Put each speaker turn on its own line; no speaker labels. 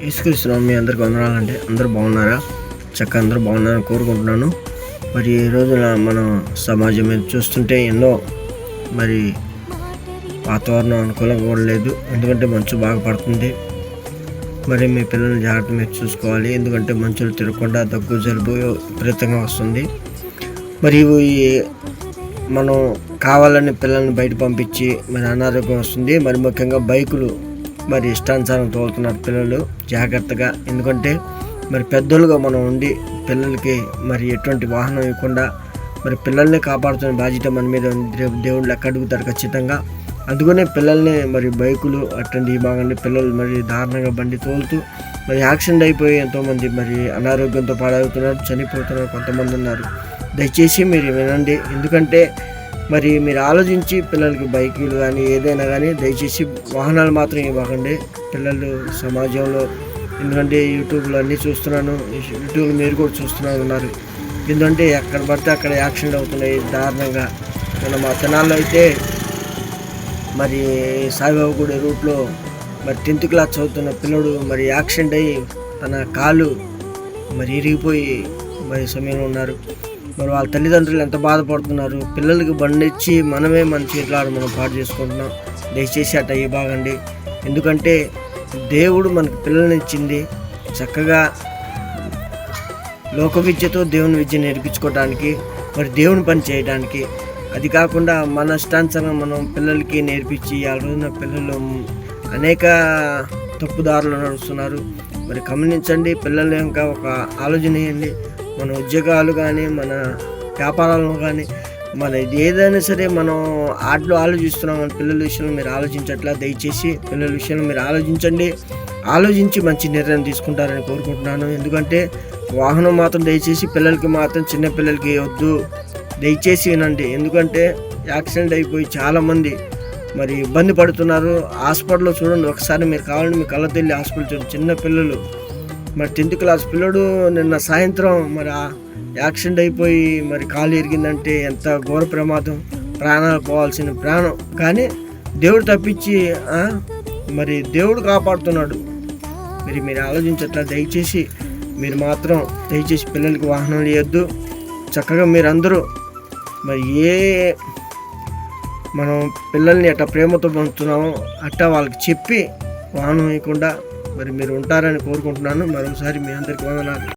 యేసుక్రీస్తు మీ అందరికి వందనాలండి. అందరూ బాగున్నారా? చక్కగా అందరూ బాగున్నారని కోరుకుంటున్నాను. మరి ఈ రోజున మనం సమాజం మీద చూస్తుంటే ఎన్నో మరి వాతావరణం అనుకూలంగా కూడా లేదు. ఎందుకంటే మంచు బాగా పడుతుంది. మరి మీ పిల్లల్ని జాగ్రత్త మీరు చూసుకోవాలి. ఎందుకంటే మంచులు తిరగకుండా దగ్గు జలుబు విపరీతంగా వస్తుంది. మరి మనం కావాలని పిల్లల్ని బయట పంపించి మరి అనారోగ్యం వస్తుంది. మరి ముఖ్యంగా బైకులు మరి ఇష్టానుసారం తోలుతున్నారు పిల్లలు. జాగ్రత్తగా, ఎందుకంటే మరి పెద్దలుగా మనం ఉండి పిల్లలకి మరి ఎటువంటి వాహనం ఇవ్వకుండా మరి పిల్లల్ని కాపాడుతున్న బాధ్యత మన మీద దేవుళ్ళు లెక్క అడుగుతారు ఖచ్చితంగా. అందుకనే పిల్లల్ని మరి బైకులు అట్టండి బాగండి పిల్లలు మరి దారుణంగా బండి తోలుతూ మరి యాక్సిడెంట్ అయిపోయి ఎంతోమంది మరి అనారోగ్యంతో పాడవుతున్నారు, చనిపోతున్నారు, కొంతమంది ఉన్నారు. దయచేసి మీరు వినండి. ఎందుకంటే మరి మీరు ఆలోచించి పిల్లలకి బైకులు కానీ ఏదైనా కానీ దయచేసి వాహనాలు మాత్రం ఇవ్వకండి పిల్లలు సమాజంలో. ఎందుకంటే యూట్యూబ్లో అన్నీ చూస్తున్నాను, యూట్యూబ్లో మీరు కూడా ఉన్నారు. ఎందుకంటే ఎక్కడ పడితే అక్కడ యాక్సిడెంట్ అవుతున్నాయి దారుణంగా. మా తెనాల్లో అయితే మరి సాయిబాబా గుడి రూట్లో మరి 10th క్లాస్ చదువుతున్న పిల్లడు మరి యాక్సిడెంట్ అయ్యి తన కాలు మరి ఇరిగిపోయి మరి సమయంలో ఉన్నారు. మరి వాళ్ళ తల్లిదండ్రులు ఎంత బాధపడుతున్నారు. పిల్లలకి బండి ఇచ్చి మనమే మన చేతిలో మనం పాటు చేసుకుంటున్నాం. దయచేసి అట్ట ఇవ్వకండి. ఎందుకంటే దేవుడు మనకు పిల్లల్ని ఇచ్చింది చక్కగా లోక విద్యతో దేవుని విద్య నేర్పించుకోవడానికి, మరి దేవుని పని చేయడానికి. అది కాకుండా మన ఇష్టానుసారం మనం పిల్లలకి నేర్పించి ఆ రోజున పిల్లలు అనేక తప్పుదారులు నడుస్తున్నారు. మరి గమనించండి, పిల్లలు ఇంకా ఒక ఆలోచన చేయండి. మన ఉద్యోగాలు కానీ మన వ్యాపారాలను కానీ మన ఏదైనా సరే మనం ఆటలో ఆలోచిస్తున్నాం. మన పిల్లల విషయంలో మీరు ఆలోచించట్లా. దయచేసి పిల్లల విషయంలో మీరు ఆలోచించి మంచి నిర్ణయం తీసుకుంటారని కోరుకుంటున్నాను. ఎందుకంటే వాహనం మాత్రం దయచేసి పిల్లలకి మాత్రం చిన్న పిల్లలకి వద్దు. దయచేసి వినండి. ఎందుకంటే యాక్సిడెంట్ అయిపోయి చాలామంది మరి ఇబ్బంది పడుతున్నారు. హాస్పిటల్లో చూడండి ఒకసారి, మీరు కావాలంటే మీ కళ్ళతో వెళ్ళి హాస్పిటల్ చూడండి. చిన్న పిల్లలు మరి 10th క్లాస్ పిల్లడు నిన్న సాయంత్రం మరి యాక్సిడెంట్ అయిపోయి మరి కాలు ఇరిగిందంటే ఎంత ఘోర ప్రమాదం. ప్రాణాలు పోవాల్సిన ప్రాణం కానీ దేవుడు తప్పించి మరి దేవుడు కాపాడుతున్నాడు. మీరు ఆలోచించట్లా. దయచేసి మీరు మాత్రం దయచేసి పిల్లలకి వాహనాలు ఇవ్వద్దు. చక్కగా మీరందరూ మరి మనం పిల్లల్ని ఎట్లా ప్రేమతో పంపుతున్నామో అట్టా వాళ్ళకి చెప్పి వాహనం ఇవ్వకుండా మరి మీరు ఉంటారని కోరుకుంటున్నాను. మరోసారి మీ అందరికీ వందనాలు.